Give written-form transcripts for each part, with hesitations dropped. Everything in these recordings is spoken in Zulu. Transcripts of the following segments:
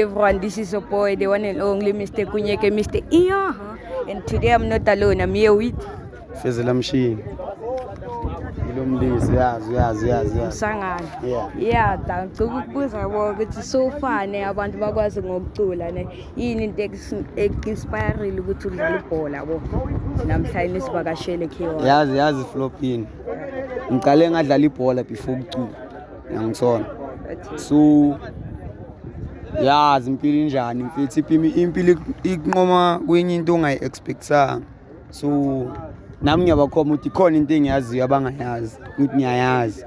Everyone, this is your boy, the one and only Mr. Kunyeke, Mr. Iya. And today I'm not alone, I'm here with Fezela Machine. Ilomlisi yazi. Msangana. Yeah, ngicela ukubuza ukuthi so far abantu bakwazi ngokucula yini into eku-inspireile ukuthi udlale ibhola yabo namhlanje sivakashele Khiwa. yazi flopini. Ngiqale ngadlala ibhola before ukucula. Ngiyangithola. So yazi impilo injani mfethu impilo ikunqoma kwenye into ongayi-expectanga. So nami ngiyabakhoma ukuthi ikhona into engiyaziyo abangayazi ukuthi ngiyayazi.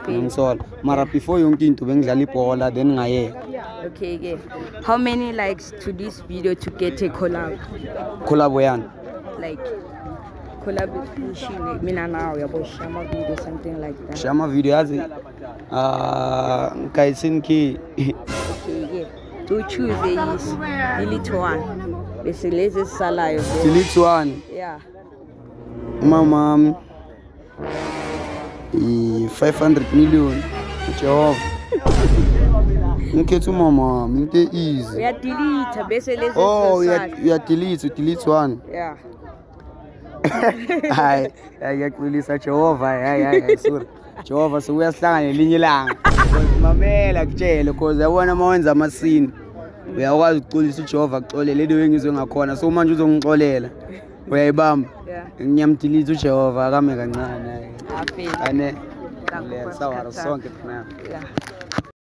Ngiyangithola. Mara before yonke into bengidlala ibhola then ngayeka. Okay. How many likes to this video to get a collab? Collab yani? Like collaboration mina nawe yabo shama video something like that. Shama video yazi ngayithenki. Okay. To choose is little one. Bese lezi salayo. Delete one. Yeah. Mama 500 million. Jehova. Ngikhetha mama into easy. Uyadelete bese lezi delete one. Yeah. Hayi yakulisa Jehova sorry. Jehova sokuyasihlangana nelinye ilanga. Mamela kutshele because yabona mawenza amasini. Uyakwazi ukuculisa uJehova kuxolele into engizwe ngakhona so manje uzongixolela. Uyayibamba. Ngiyamdelete uJehova akame kancane. Happy. Ane. Sawara sonke thina. Yeah.